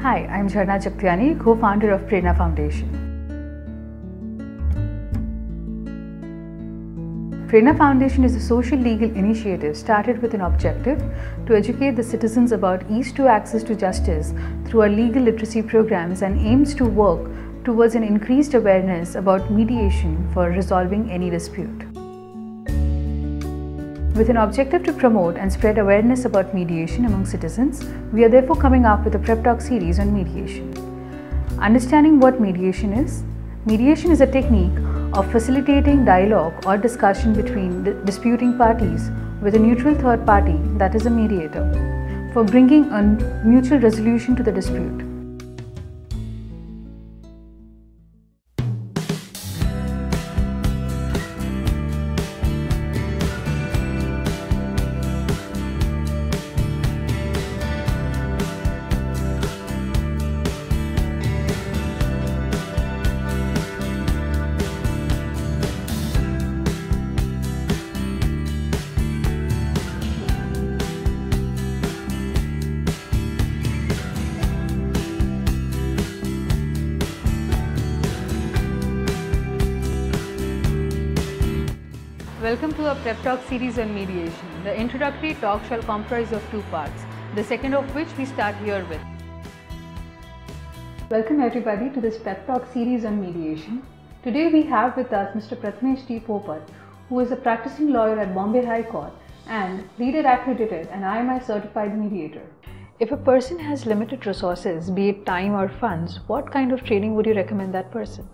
Hi, I'm Jharna Chaktiani, co-founder of Prerna Foundation. Prerna Foundation is a social legal initiative started with an objective to educate the citizens about ease to access to justice through our legal literacy programs and aims to work towards an increased awareness about mediation for resolving any dispute. With an objective to promote and spread awareness about mediation among citizens, we are therefore coming up with a prep talk series on mediation. Understanding what mediation is? Mediation is a technique of facilitating dialogue or discussion between disputing parties with a neutral third party, that is a mediator, for bringing a mutual resolution to the dispute. Welcome to our Prep Talk series on mediation. The introductory talk shall comprise of two parts, the second of which we start here with. Welcome everybody to this Prep Talk series on mediation. Today we have with us Mr. Prathamesh T. Popat, who is a practicing lawyer at Bombay High Court and leader accredited and IMI certified mediator. If a person has limited resources, be it time or funds, what kind of training would you recommend that person?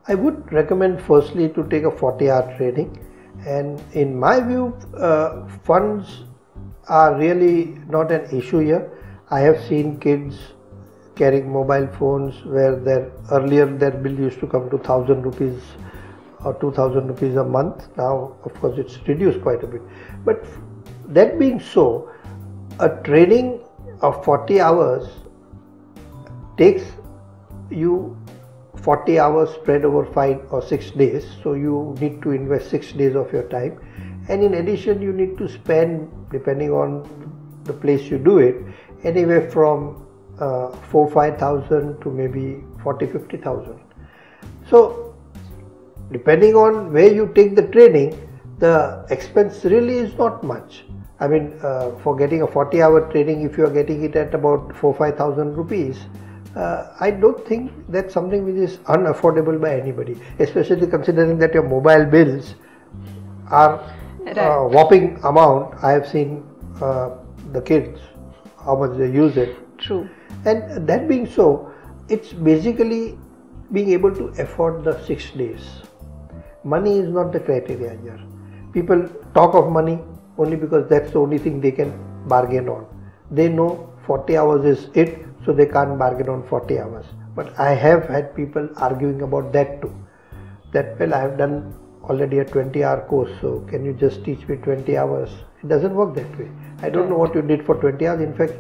I would recommend firstly to take a 40-hour training. And in my view, funds are really not an issue here. I have seen kids carrying mobile phones where earlier their bill used to come to 1,000 rupees or 2,000 rupees a month. Now, of course, it's reduced quite a bit. But that being so, a training of 40 hours takes you 40 hours spread over 5 or 6 days, so you need to invest 6 days of your time, and in addition you need to spend, depending on the place you do it, anywhere from 4,000-5,000 to maybe 40,000-50,000. So depending on where you take the training, the expense really is not much. I mean, for getting a 40-hour training, if you are getting it at about 4,000-5,000 rupees, I don't think that's something which is unaffordable by anybody, especially considering that your mobile bills are a whopping amount. I have seen the kids, how much they use it. True. And that being so, it's basically being able to afford the 6 days. Money is not the criteria here. People talk of money only because that's the only thing they can bargain on. They know 40 hours is it, so they can't bargain on 40 hours. But I have had people arguing about that too. That, well, I have done already a 20-hour course, so can you just teach me 20 hours? It doesn't work that way. I don't know what you did for 20 hours. In fact,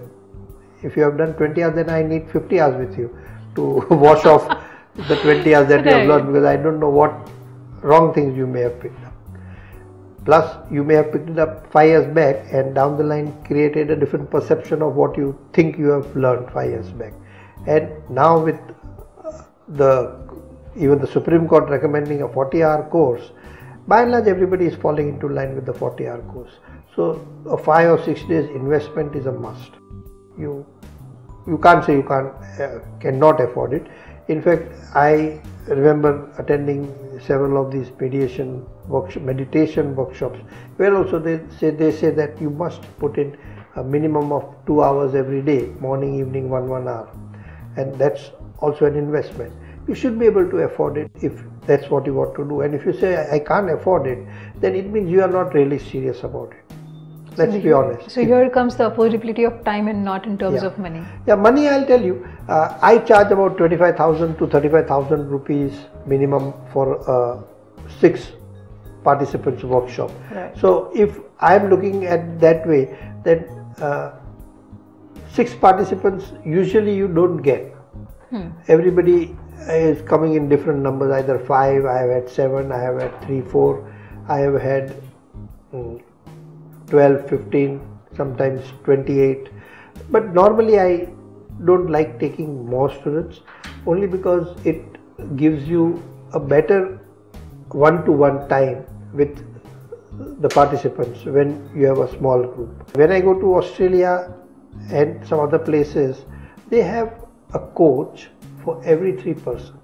if you have done 20 hours, then I need 50 hours with you to wash off the 20 hours that you have learned, because I don't know what wrong things you may have picked up. Plus, you may have picked it up 5 years back and down the line created a different perception of what you think you have learned 5 years back. And now with even the Supreme Court recommending a 40-hour course, by and large everybody is falling into line with the 40-hour course. So a 5 or 6 days investment is a must. You can't say you cannot afford it. In fact, I remember attending several of these meditation workshops, where also they say that you must put in a minimum of 2 hours every day, morning, evening, 1 hour, and that's also an investment. You should be able to afford it if that's what you want to do. And if you say I can't afford it, then it means you are not really serious about it. Let's be honest. So here comes the affordability of time and not in terms of money. Yeah, money, I'll tell you. I charge about 25,000 to 35,000 rupees minimum for 6 participants workshop. Right. So if I am looking at that way, then 6 participants usually you don't get. Everybody is coming in different numbers, either 5, I have had 7, I have had 3, 4, I have had 12, 15, sometimes 28. But normally I don't like taking more students, only because it gives you a better one-to-one time with the participants when you have a small group. When I go to Australia and some other places, they have a coach for every 3 persons.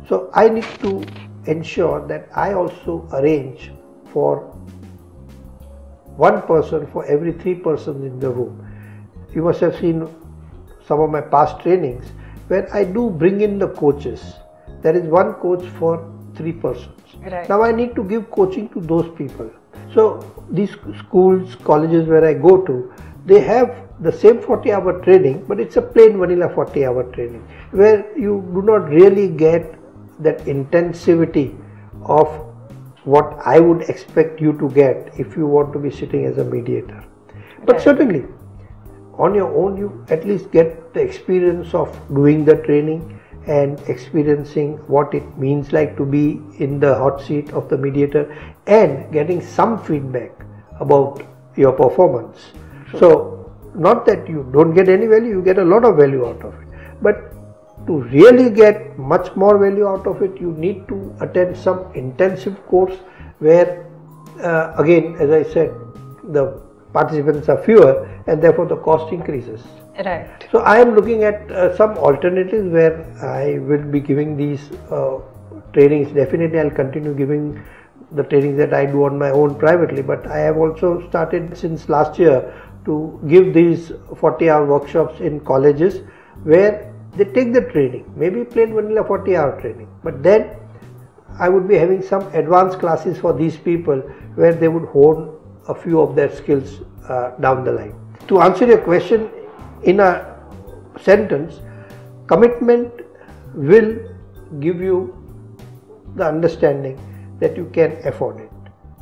So I need to ensure that I also arrange for 1 person for every 3 persons in the room. You must have seen some of my past trainings where I do bring in the coaches. There is 1 coach for 3 persons. Right. Now I need to give coaching to those people. So these schools, colleges where I go to, they have the same 40-hour training, but it's a plain vanilla 40-hour training where you do not really get that intensivity of what I would expect you to get if you want to be sitting as a mediator. But Right. certainly on your own you at least get the experience of doing the training and experiencing what it means like to be in the hot seat of the mediator and getting some feedback about your performance. So not that you don't get any value, you get a lot of value out of it, but to really get much more value out of it, you need to attend some intensive course where again, as I said, the participants are fewer and therefore the cost increases. Right. So I am looking at some alternatives where I will be giving these trainings. Definitely I'll continue giving the trainings that I do on my own privately, but I have also started since last year to give these 40-hour workshops in colleges where they take the training, maybe plain vanilla 40-hour training, but then I would be having some advanced classes for these people where they would hone a few of their skills down the line. To answer your question in a sentence, commitment will give you the understanding that you can afford it,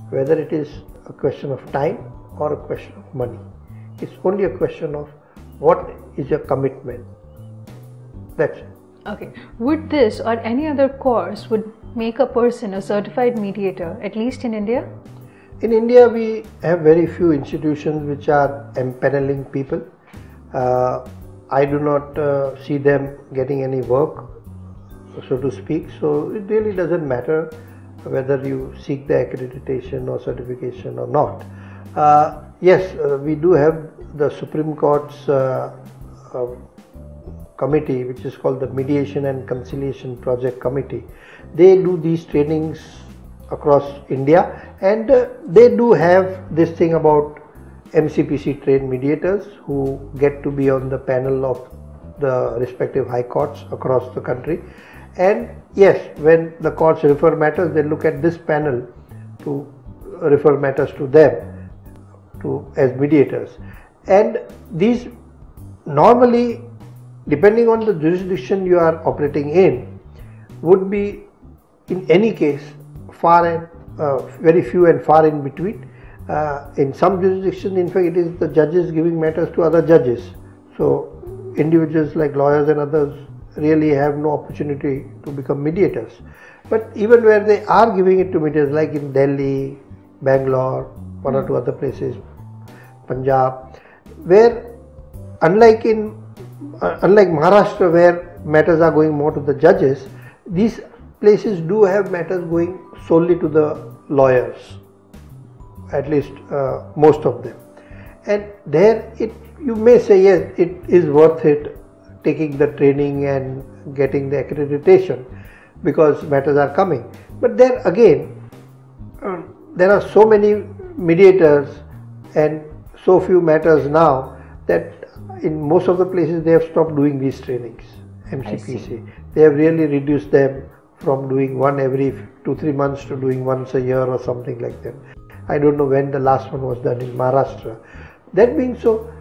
whether it is a question of time or a question of money. It's only a question of what is your commitment. That's it. Okay. Would this or any other course would make a person a certified mediator, at least in India? In India, we have very few institutions which are empaneling people. I do not see them getting any work, so to speak. So it really doesn't matter whether you seek the accreditation or certification or not. Yes, we do have the Supreme Court's committee, which is called the Mediation and Conciliation Project Committee. They do these trainings across India, and they do have this thing about MCPC trained mediators who get to be on the panel of the respective high courts across the country. And yes, when the courts refer matters, they look at this panel to refer matters to them as mediators. And these normally, depending on the jurisdiction you are operating in, would be in any case very few and far in between. In some jurisdictions, in fact, it is the judges giving matters to other judges. So individuals like lawyers and others really have no opportunity to become mediators. But even where they are giving it to mediators, like in Delhi, Bangalore, 1 or 2 other places, Punjab, where unlike Maharashtra, where matters are going more to the judges, these places do have matters going solely to the lawyers, at least most of them. And there you may say, yes, it is worth it taking the training and getting the accreditation because matters are coming. But then again, there are so many mediators and so few matters now that in most of the places they have stopped doing these trainings, MCPC. They have really reduced them from doing one every 2-3 months to doing once a year or something like that. I don't know when the last one was done in Maharashtra. That being so,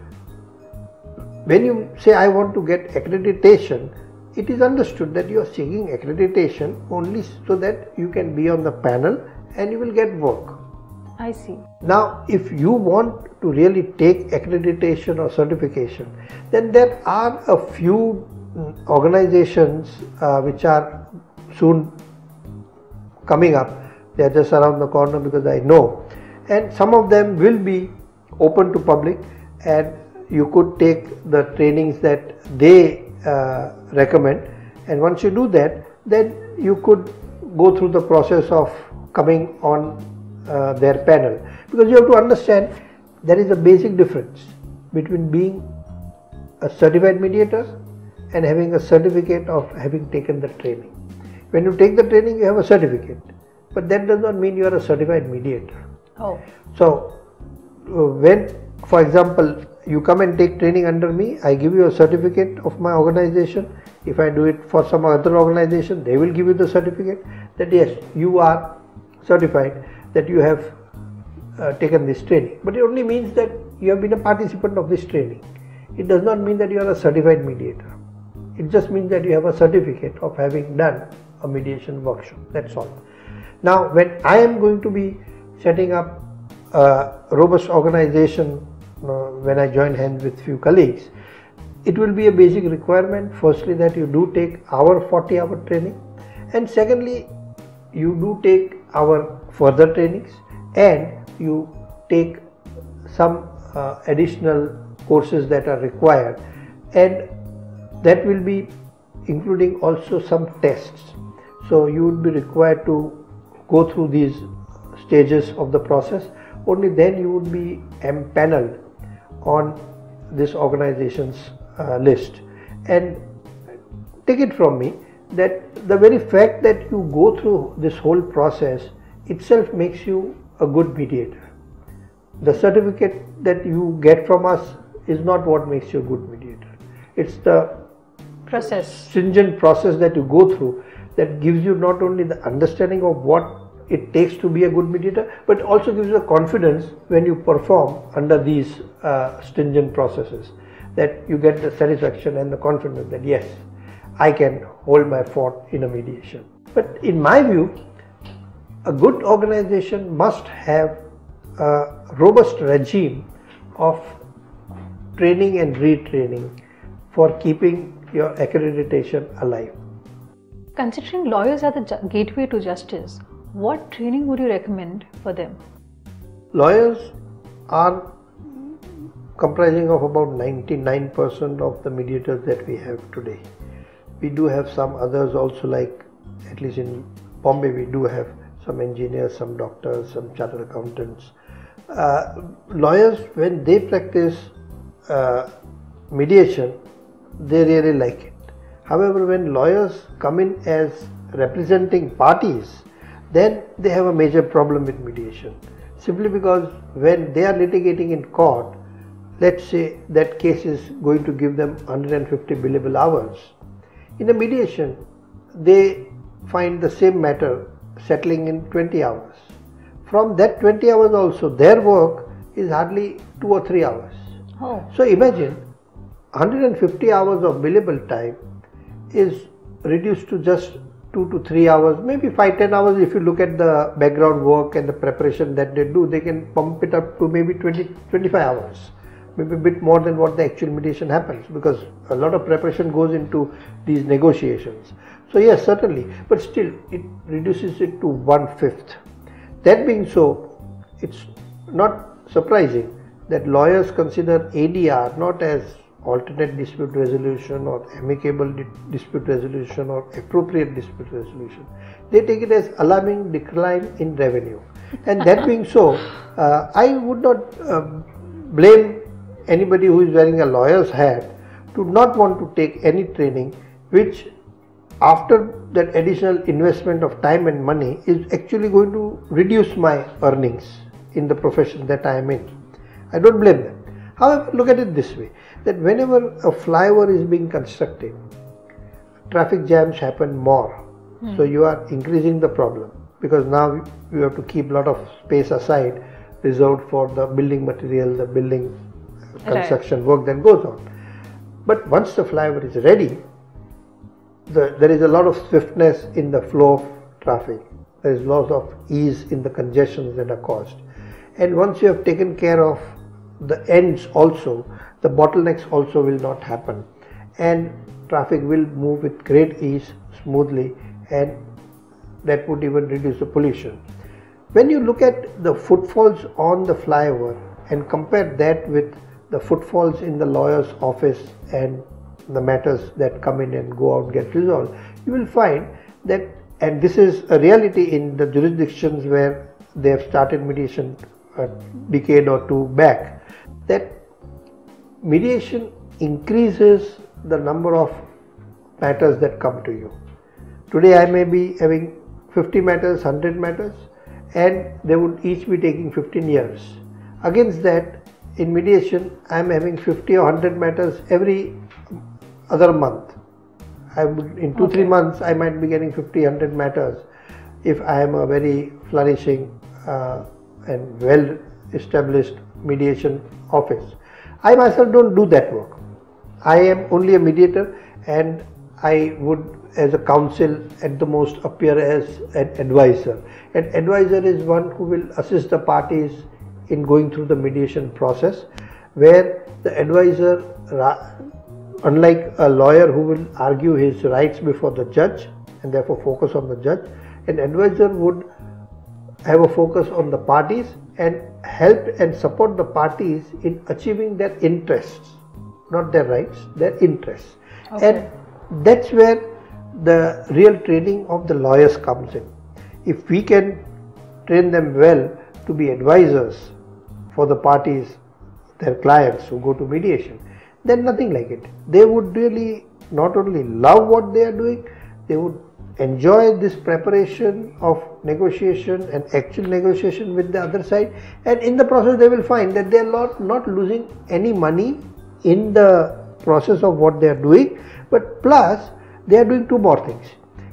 when you say I want to get accreditation, it is understood that you are seeking accreditation only so that you can be on the panel and you will get work. I see. Now, if you want to really take accreditation or certification, then there are a few organizations which are soon coming up. They are just around the corner because I know. And some of them will be open to public, and you could take the trainings that they recommend, and once you do that, then you could go through the process of coming on their panel, because you have to understand there is a basic difference between being a certified mediator and having a certificate of having taken the training. When you take the training, you have a certificate, but that does not mean you are a certified mediator. Oh. So when, for example, you come and take training under me, I give you a certificate of my organization. If I do it for some other organization, they will give you the certificate that yes, you are certified, that you have taken this training. But it only means that you have been a participant of this training. It does not mean that you are a certified mediator. It just means that you have a certificate of having done a mediation workshop. That's all. Now, when I am going to be setting up a robust organization, when I join hands with few colleagues, it will be a basic requirement, firstly, that you do take our 40-hour training, and secondly, you do take our further trainings, and you take some additional courses that are required, and that will be including also some tests. So you would be required to go through these stages of the process. Only then you would be empaneled on this organization's list. And take it from me that the very fact that you go through this whole process itself makes you a good mediator. The certificate that you get from us is not what makes you a good mediator. It's the stringent process that you go through that gives you not only the understanding of what it takes to be a good mediator, but also gives you the confidence when you perform under these stringent processes, that you get the satisfaction and the confidence that yes, I can hold my fort in a mediation. But in my view, a good organization must have a robust regime of training and retraining for keeping your accreditation alive. Considering lawyers are the gateway to justice, what training would you recommend for them? Lawyers are comprising of about 99% of the mediators that we have today. We do have some others also, like at least in Bombay we do have some engineers, some doctors, some chartered accountants. Lawyers, when they practice mediation, they really like it. However, when lawyers come in as representing parties, then they have a major problem with mediation. Simply because when they are litigating in court, let's say that case is going to give them 150 billable hours. In a mediation, they find the same matter settling in 20 hours. From that 20 hours also, their work is hardly 2 or 3 hours. Oh. So imagine 150 hours of billable time is reduced to just 2 to 3 hours, maybe 5-10 hours. If you look at the background work and the preparation that they do, they can pump it up to maybe 20-25 hours, maybe a bit more than what the actual mediation happens, because a lot of preparation goes into these negotiations. So yes, certainly, but still it reduces it to 1/5. That being so, it's not surprising that lawyers consider ADR not as alternate dispute resolution or amicable dispute resolution or appropriate dispute resolution. They take it as alarming decline in revenue. And that being so, I would not blame anybody who is wearing a lawyer's hat to not want to take any training which, after that additional investment of time and money, is actually going to reduce my earnings in the profession that I am in. I don't blame them. However, look at it this way, that whenever a flyover is being constructed, traffic jams happen more. So you are increasing the problem, because now you have to keep a lot of space aside reserved for the building material, the building construction work that goes on. But once the flyover is ready, there is a lot of swiftness in the flow of traffic. There is lots of ease in the congestions that are caused. And once you have taken care of the ends also, the bottlenecks also will not happen, and traffic will move with great ease, smoothly, and that would even reduce the pollution. When you look at the footfalls on the flyover and compare that with the footfalls in the lawyer's office and the matters that come in and go out get resolved, you will find that, and this is a reality in the jurisdictions where they have started mediation a decade or two back, that mediation increases the number of matters that come to you. Today I may be having 50 matters, 100 matters, and they would each be taking 15 years. Against that, in mediation, I am having 50 or 100 matters every other month. In 2-3 months, I might be getting 50, 100 matters if I am a very flourishing and well established mediation office. I myself don't do that work. I am only a mediator, and I would, as a counsel, at the most appear as an advisor. An advisor is one who will assist the parties in going through the mediation process, where the advisor, unlike a lawyer who will argue his rights before the judge and therefore focus on the judge, an advisor would have a focus on the parties and help and support the parties in achieving their interests, not their rights, their interests. Okay. And that's where the real training of the lawyers comes in. If we can train them well to be advisors for the parties, their clients who go to mediation, then nothing like it. They would really not only love what they are doing, they would enjoy this preparation of negotiation and actual negotiation with the other side, and in the process they will find that they are not losing any money in the process of what they are doing, but plus they are doing two more things.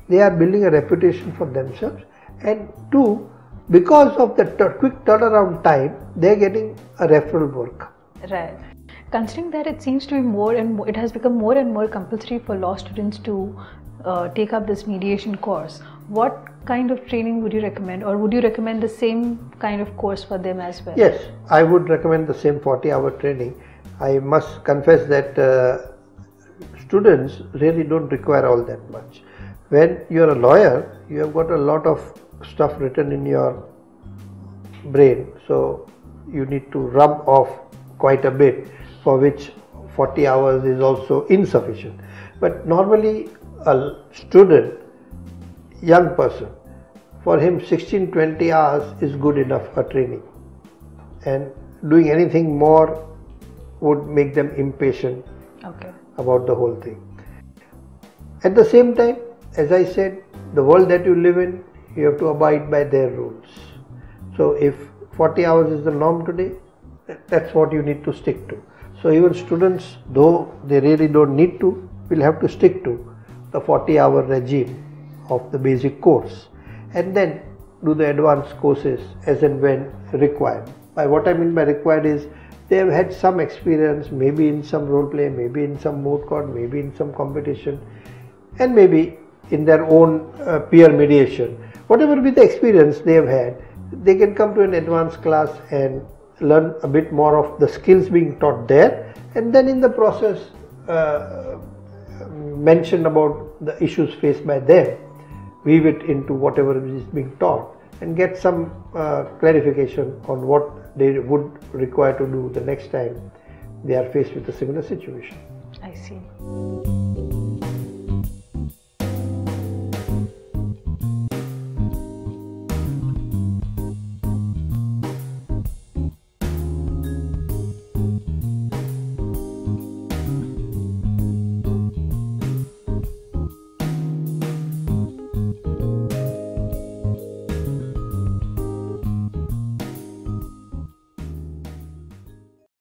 They are building a reputation for themselves, and two, because of the quick turnaround time, they are getting a referral work. Right. Considering that it seems to be more and more, it has become more and more compulsory for law students to take up this mediation course, what kind of training would you recommend, or would you recommend the same kind of course for them as well? Yes, I would recommend the same 40-hour training. I must confess that students really don't require all that much. When you are a lawyer, you have got a lot of stuff written in your brain, so you need to rub off quite a bit, for which 40 hours is also insufficient. But normally a student, young person, for him 16-20 hours is good enough for training, and doing anything more would make them impatient about the whole thing. At the same time, as I said, the world that you live in, you have to abide by their rules. So if 40 hours is the norm today, that's what you need to stick to. So even students, though they really don't need to, will have to stick to the 40-hour regime of the basic course, and then do the advanced courses as and when required. By what I mean by required is, they have had some experience, maybe in some role play, maybe in some moot court, maybe in some competition, and maybe in their own peer mediation. Whatever be the experience they have had, they can come to an advanced class and learn a bit more of the skills being taught there, and then in the process mention about the issues faced by them, weave it into whatever is being taught, and get some clarification on what they would require to do the next time they are faced with a similar situation. I see.